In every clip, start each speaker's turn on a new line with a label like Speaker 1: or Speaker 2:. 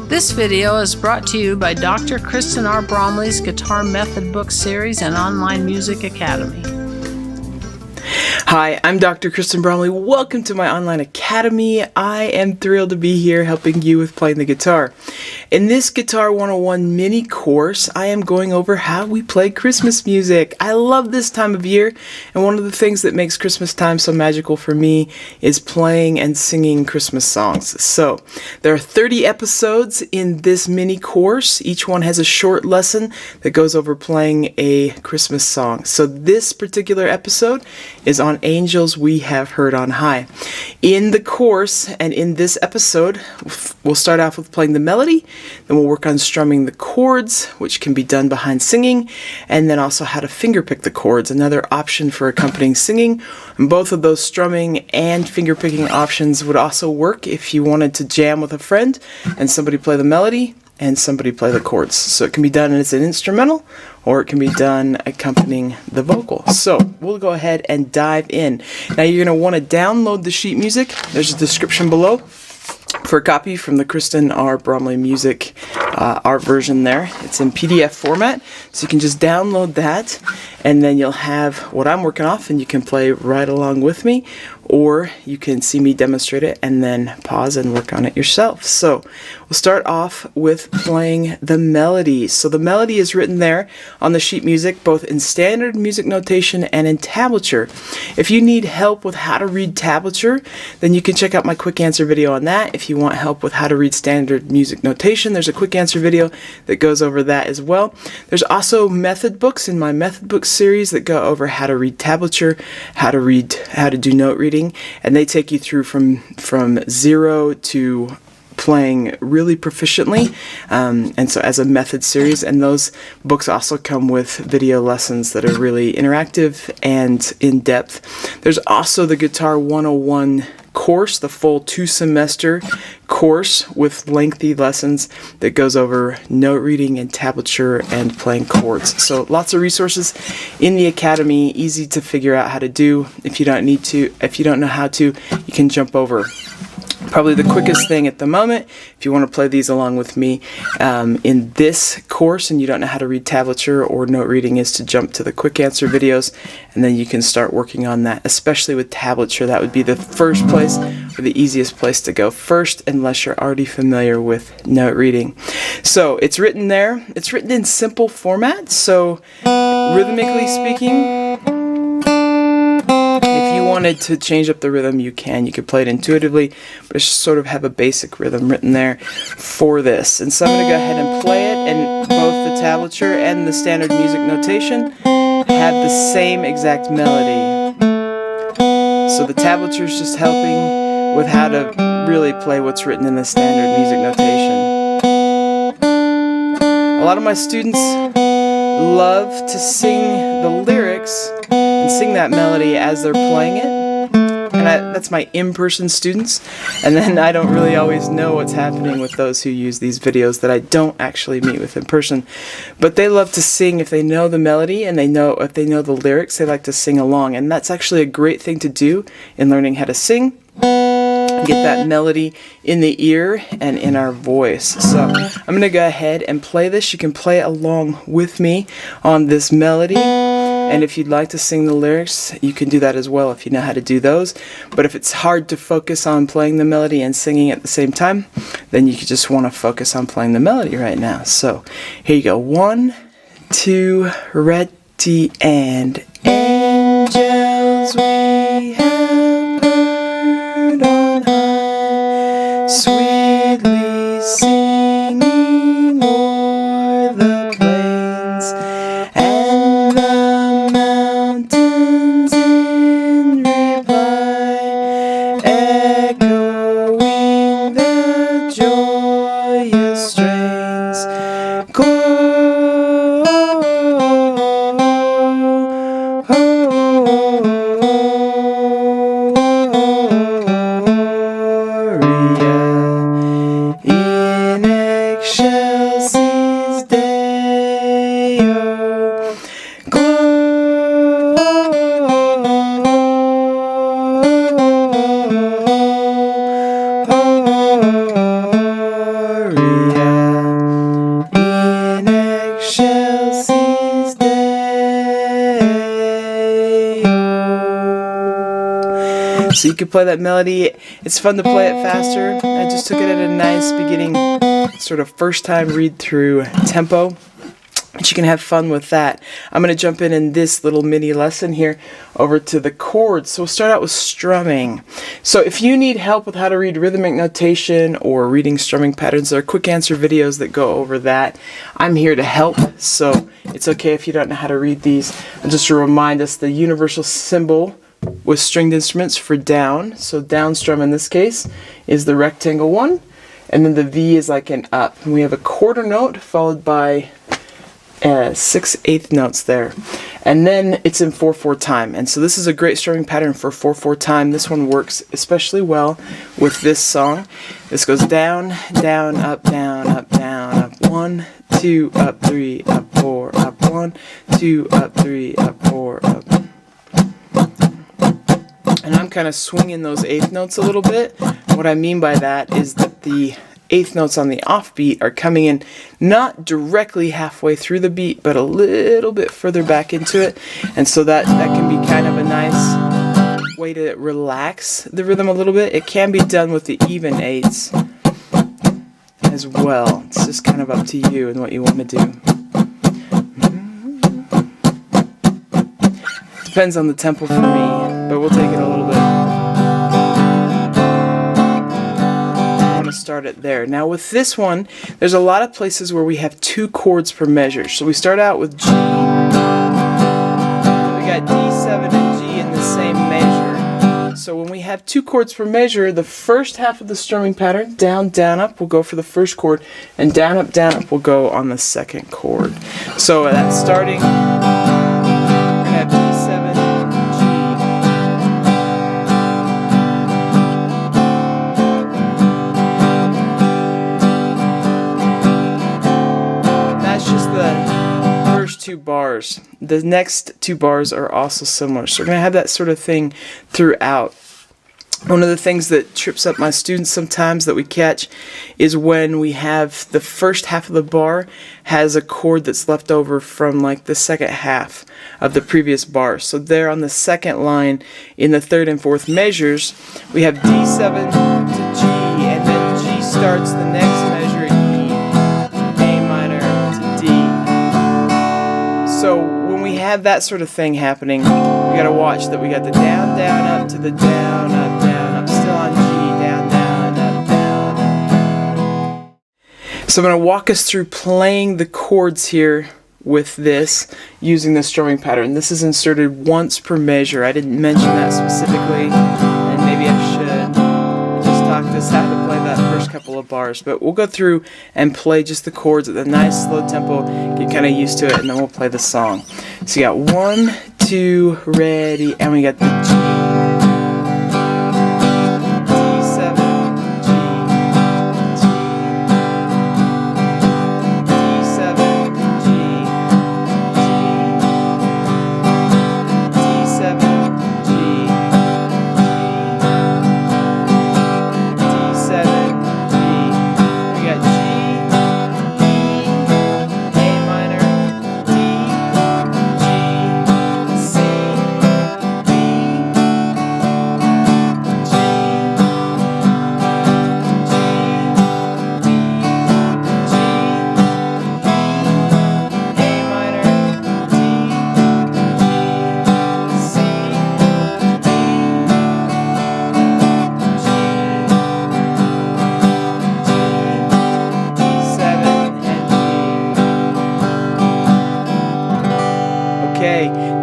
Speaker 1: This video is brought to you by Dr. Kristen R. Bromley's Guitar Method Book Series and Online Music Academy.
Speaker 2: Hi, I'm Dr. Kristen Bromley. Welcome to my online academy. I am thrilled to be here helping you with playing the guitar. In this Guitar 101 mini course, I am going over how we play Christmas music. I love this time of year, and one of the things that makes Christmas time so magical for me is playing and singing Christmas songs. So, there are 30 episodes in this mini course. Each one has a short lesson that goes over playing a Christmas song. So this particular episode is on Angels We Have Heard on High. In the course and in this episode, we'll start off with playing the melody, then we'll work on strumming the chords, which can be done behind singing, and then also how to fingerpick the chords, another option for accompanying singing. And both of those strumming and fingerpicking options would also work if you wanted to jam with a friend and somebody play the melody and somebody play the chords. So it can be done as an instrumental, or it can be done accompanying the vocal. So we'll go ahead and dive in. Now you're going to want to download the sheet music. There's a description below for a copy from the Kristen R. Bromley Music art version there. It's in PDF format, so you can just download that, and then you'll have what I'm working off, and you can play right along with me, or you can see me demonstrate it and then pause and work on it yourself. So we'll start off with playing the melody. So the melody is written there on the sheet music, both in standard music notation and in tablature. If you need help with how to read tablature, then you can check out my quick answer video on that. If you want help with how to read standard music notation, there's a quick answer video that goes over that as well. There's also method books in my method book series that go over how to read tablature, how to do note reading, and they take you through from zero to playing really proficiently, and so as a method series. And those books also come with video lessons that are really interactive and in-depth. There's also the Guitar 101 course, the full 2-semester course with lengthy lessons that goes over note reading and tablature and playing chords. So lots of resources in the academy, easy to figure out how to do. If you don't know how to, you can jump over. Probably the quickest thing at the moment, if you want to play these along with me in this course and you don't know how to read tablature or note reading, is to jump to the quick answer videos, and then you can start working on that, especially with tablature. That would be the first place or the easiest place to go first, unless you're already familiar with note reading. So it's written there. It's written in simple format, so rhythmically speaking, if you wanted to change up the rhythm, you can. You could play it intuitively, but it should sort of have a basic rhythm written there for this. And so I'm going to go ahead and play it, and both the tablature and the standard music notation have the same exact melody. So the tablature is just helping with how to really play what's written in the standard music notation. A lot of my students love to sing the lyrics and sing that melody as they're playing it, and that's my in-person students, and then I don't really always know what's happening with those who use these videos that I don't actually meet with in person. But they love to sing if they know the melody, and if they know the lyrics, they like to sing along, and that's actually a great thing to do in learning how to sing. Get that melody in the ear and in our voice. So I'm going to go ahead and play this. You can play along with me on this melody, and if you'd like to sing the lyrics, you can do that as well if you know how to do those. But if it's hard to focus on playing the melody and singing at the same time, then you just want to focus on playing the melody right now. So here you go. 1, 2, ready, and angels we have heard on high, sweetly singing o'er the plains and the mountains in reply, echoing their joyous strains. So you can play that melody. It's fun to play it faster. I just took it at a nice beginning, sort of first time read through tempo. But you can have fun with that. I'm going to jump in this little mini lesson here over to the chords. So we'll start out with strumming. So if you need help with how to read rhythmic notation or reading strumming patterns, there are quick answer videos that go over that. I'm here to help, so it's okay if you don't know how to read these. And just to remind us, the universal symbol with stringed instruments for down, so down strum in this case, is the rectangle one. And then the V is like an up. And we have a quarter note followed by 6/8 notes there, and then it's in 4/4 time. And so this is a great strumming pattern for 4/4 time. This one works especially well with this song. This goes down, down, up, down, up, down, up, 1, 2, up, 3, up, 4, up, 1, 2, up, 3, up, 4, up. And I'm kind of swinging those eighth notes a little bit. What I mean by that is that the eighth notes on the offbeat are coming in not directly halfway through the beat, but a little bit further back into it. And so that can be kind of a nice way to relax the rhythm a little bit. It can be done with the even eighths as well. It's just kind of up to you and what you want to do. Depends on the tempo for me, but we'll take it a little bit. Start it there. Now with this one, there's a lot of places where we have 2 chords per measure. So we start out with G. We got D7 and G in the same measure. So when we have 2 chords per measure, the first half of the strumming pattern, down, down, up, will go for the first chord, and down, up will go on the second chord. So that's starting. We're gonna have D7. Two bars. The next 2 bars are also similar, so we're going to have that sort of thing throughout. One of the things that trips up my students sometimes that we catch is when we have the first half of the bar has a chord that's left over from like the second half of the previous bar. So there on the second line in the 3rd and 4th measures, we have D7 to G, and then G starts the next measure, so when we have that sort of thing happening, we got to watch that we got the down, down, up to the down, up, still on G, down, up, down, up. So I'm going to walk us through playing the chords here with this using the strumming pattern. This is inserted once per measure. I didn't mention that specifically, and maybe I should. I just talked us how to play that first couple of bars, but we'll go through and play just the chords at a nice slow tempo, get kind of used to it, and then we'll play the song. So you got 1, 2, ready, and we got the G, D7, G, D7, G, D7, G,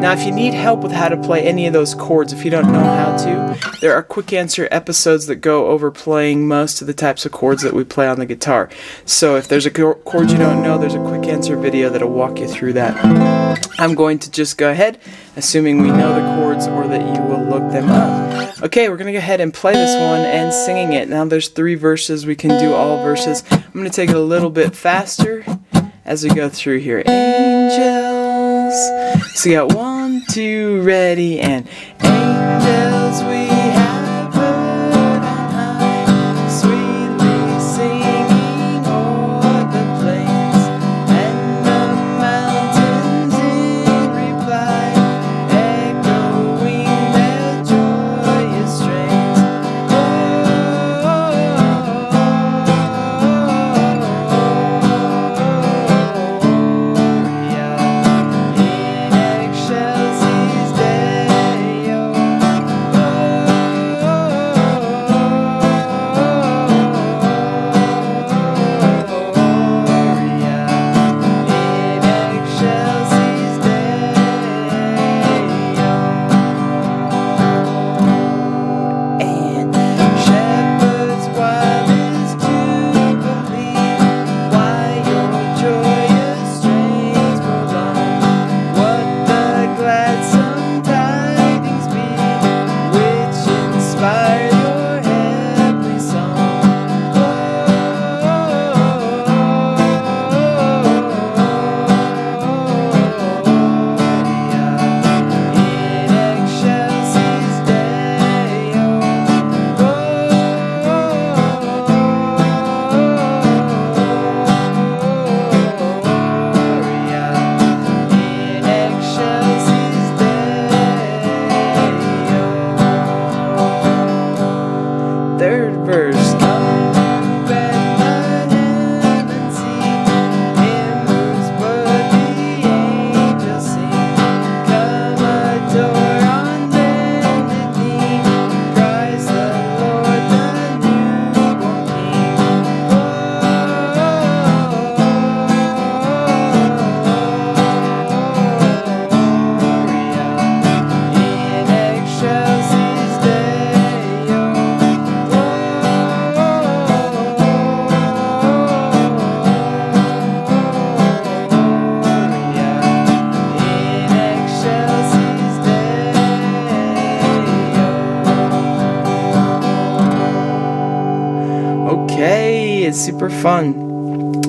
Speaker 2: Now if you need help with how to play any of those chords, if you don't know how to, there are quick answer episodes that go over playing most of the types of chords that we play on the guitar. So if there's a chord you don't know, there's a quick answer video that'll walk you through that. I'm going to just go ahead, assuming we know the chords or that you will look them up. Okay, we're going to go ahead and play this one and singing it. Now there's 3 verses, we can do all verses. I'm going to take it a little bit faster as we go through here. Angels. So you got 1, 2, ready, and angels we have heard on high, sweetly singing o'er the plains and the mountains in reply, echoing their joyous strain. Yay, it's super fun.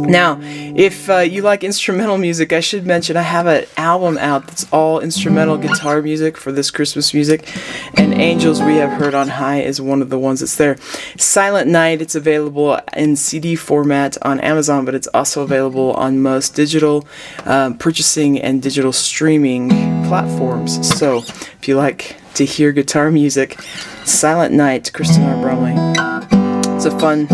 Speaker 2: Now, if you like instrumental music, I should mention I have an album out that's all instrumental guitar music for this Christmas music, and Angels We Have Heard on High is one of the ones that's there. Silent Night, it's available in CD format on Amazon, but it's also available on most digital purchasing and digital streaming platforms. So, if you like to hear guitar music, Silent Night, Kristen R. Bromley. It's a fun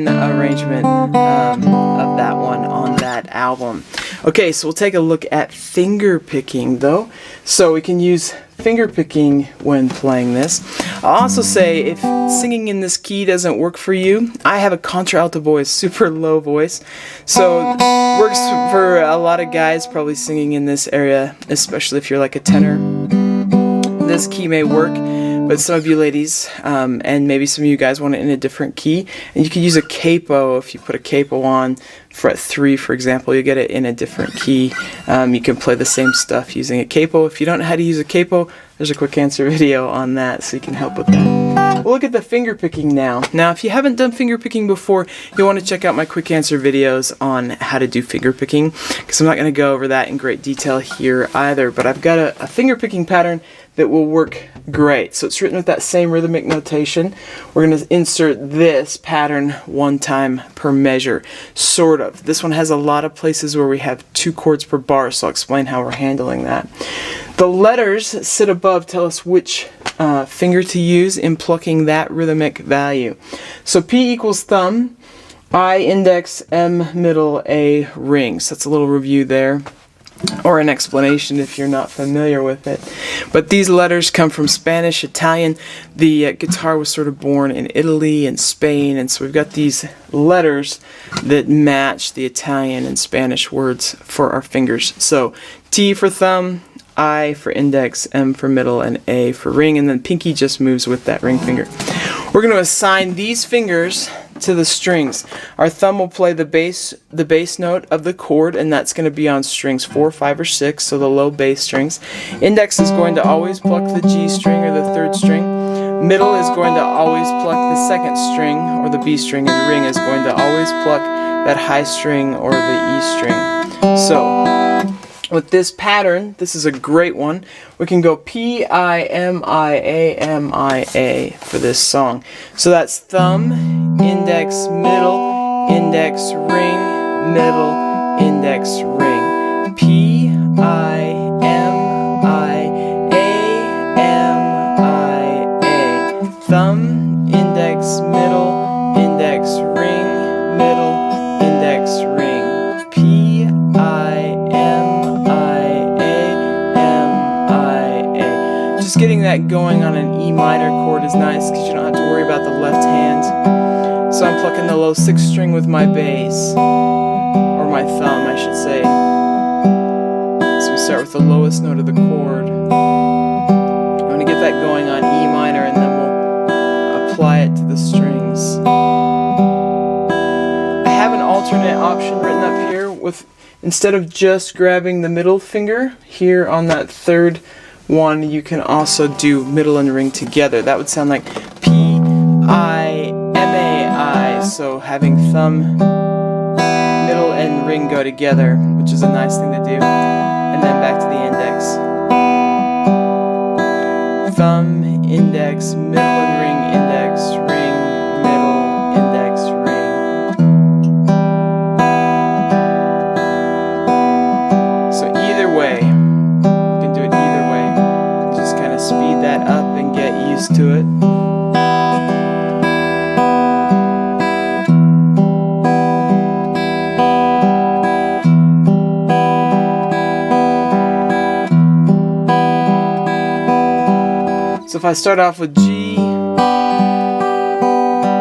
Speaker 2: arrangement of that one on that album. Okay, so we'll take a look at finger picking though. So we can use finger picking when playing this. I'll also say if singing in this key doesn't work for you, I have a contralto voice, super low voice, so works for a lot of guys probably singing in this area, especially if you're like a tenor. This key may work, but some of you ladies, and maybe some of you guys want it in a different key, and you can use a capo. If you put a capo on fret 3, for example, you get it in a different key. You can play the same stuff using a capo. If you don't know how to use a capo, there's a quick answer video on that, so you can help with that. We'll look at the finger picking now. Now, if you haven't done finger picking before, you'll want to check out my quick answer videos on how to do finger picking, because I'm not going to go over that in great detail here either, but I've got a finger picking pattern that will work great. So it's written with that same rhythmic notation. We're going to insert this pattern one time per measure, sort of. This one has a lot of places where we have 2 chords per bar, so I'll explain how we're handling that. The letters sit above tell us which finger to use in plucking that rhythmic value. So P equals thumb, I index, M middle, A ring. So that's a little review there, or an explanation if you're not familiar with it. But these letters come from Spanish, Italian. The guitar was sort of born in Italy and Spain, and so we've got these letters that match the Italian and Spanish words for our fingers. So T for thumb, I for index, M for middle, and A for ring, and then pinky just moves with that ring finger. We're going to assign these fingers to the strings. Our thumb will play the bass note of the chord, and that's going to be on strings 4, 5, or 6, so the low bass strings. Index is going to always pluck the G string or the 3rd string. Middle is going to always pluck the 2nd string or the B string, and ring is going to always pluck that high string or the E string. So with this pattern, this is a great one. We can go P, I, M, I, A, M, I, A for this song. So that's thumb, index, middle, index, ring, middle, index, ring. P, I, M, I, A, M, I, A. Thumb, index, middle, index, ring, middle, index, ring. P, I, just getting that going on an E minor chord is nice because you don't have to worry about the left hand. So I'm plucking the low 6th string with my bass, or my thumb I should say. So we start with the lowest note of the chord. I'm going to get that going on E minor, and then we'll apply it to the strings. I have an alternate option written up here with, instead of just grabbing the middle finger here on that 3rd one, you can also do middle and ring together. That would sound like P, I, M, A, I. So having thumb, middle, and ring go together, which is a nice thing to do. And then back to the index. Thumb, index, middle, and ring, index, ring, middle, index, ring. So either way, speed that up and get used to it. So if I start off with G,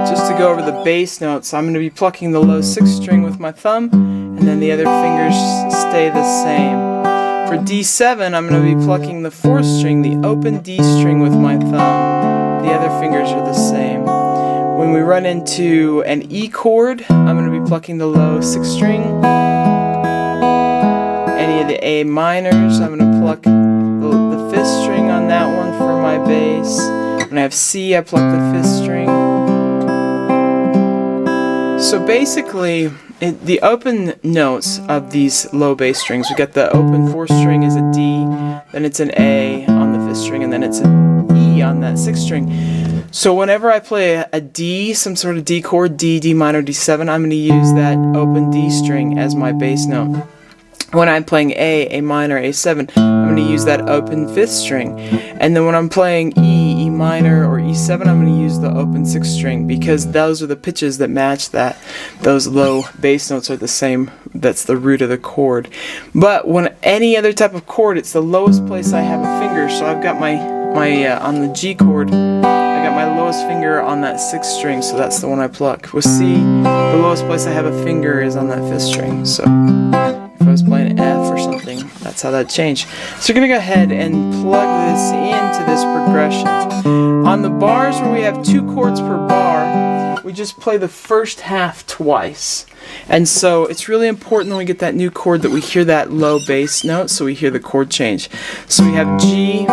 Speaker 2: just to go over the bass notes, I'm going to be plucking the low 6th string with my thumb, and then the other fingers stay the same. For D7, I'm going to be plucking the 4th string, the open D string with my thumb. The other fingers are the same. When we run into an E chord, I'm going to be plucking the low 6th string. Any of the A minors, I'm going to pluck the 5th string on that one for my bass. When I have C, I pluck the 5th string. So basically, the open notes of these low bass strings, we got the open 4th string is a D, then it's an A on the 5th string, and then it's an E on that 6th string. So whenever I play a D, some sort of D chord, D, D minor, D7, I'm going to use that open D string as my bass note. When I'm playing A minor, A7, I'm going to use that open 5th string. And then when I'm playing E minor, or E7, I'm going to use the open 6th string, because those are the pitches that match that. Those low bass notes are the same. That's the root of the chord. But when any other type of chord, it's the lowest place I have a finger. So I've got my on the G chord, I got my lowest finger on that 6th string, so that's the one I pluck. With C, the lowest place I have a finger is on that 5th string. So if I was playing F or something, that's how that changed. So we're going to go ahead and plug this into this progression. On the bars where we have 2 chords per bar, we just play the first half twice. And so it's really important when we get that new chord that we hear that low bass note, so we hear the chord change. So we have G,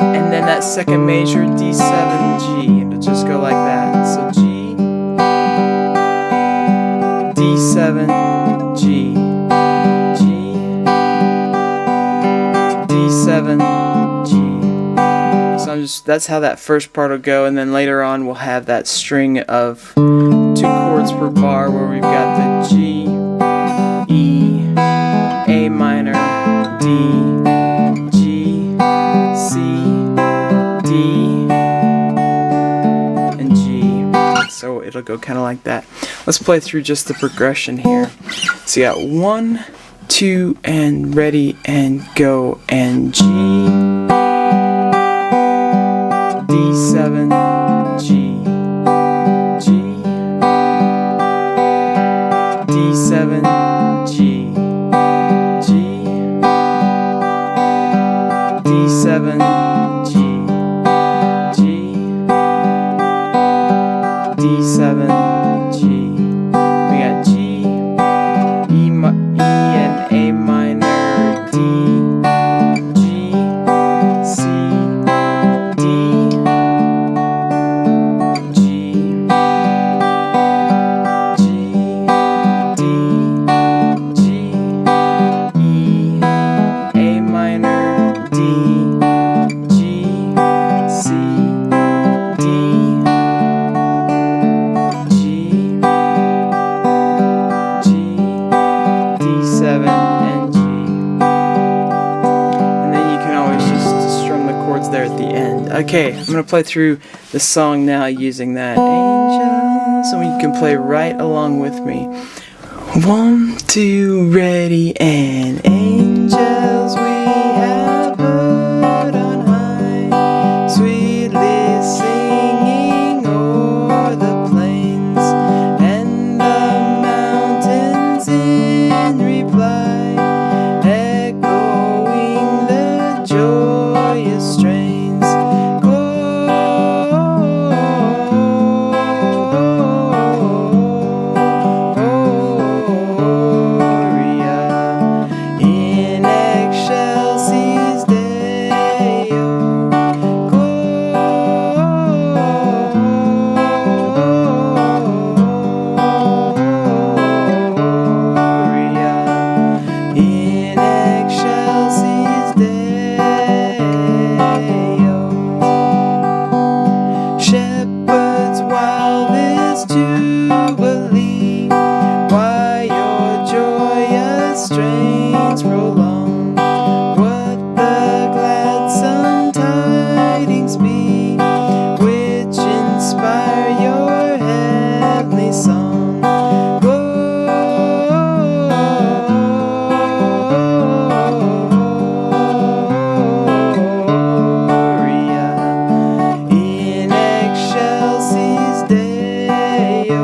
Speaker 2: and then that second major, D7, G. It'll just go like that. So G, D7, G, G, D7, G. So that's how that first part will go, and then later on we'll have that string of 2 chords per bar where we've got the G, E, A minor, D, G, C, D, and G. So it'll go kind of like that. Let's play through just the progression here. So you got 1, 2, and ready, and go, and G, D7, G, G, D7, G, G, D7, G, G, D7, G. We got G, E and A minor, D, G, C, D, G, G, D, G, E, A minor, D, G, C, D, G, G, D7, and G. And then you can always just strum the chords there at the end. Okay, I'm going to play through the song now using that angel, so you can play right along with me. 1, 2, ready, and angels we have put on high, sweetly singing o'er the plains and the mountains in reply, echoing the joyous strains. Gloria in excelsis Deo. Gloria in excelsis Deo. Shepherds, wildest jubilee, why your joyous strains prolong? What the gladsome tidings be, which inspire your heavenly song? Gloria in excelsis Deo.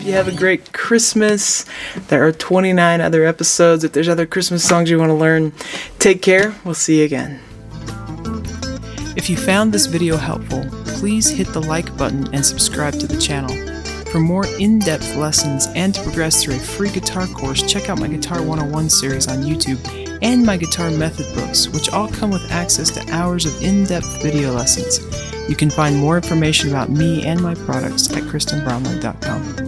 Speaker 2: you have a great Christmas. There are 29 other episodes. If there's other Christmas songs you want to learn, take care. We'll see you again. If you found this video helpful, please hit the like button and subscribe to the channel. For more in-depth lessons and to progress through a free guitar course, check out my Guitar 101 series on YouTube and my guitar method books, which all come with access to hours of in-depth video lessons. You can find more information about me and my products at KristenBromley.com.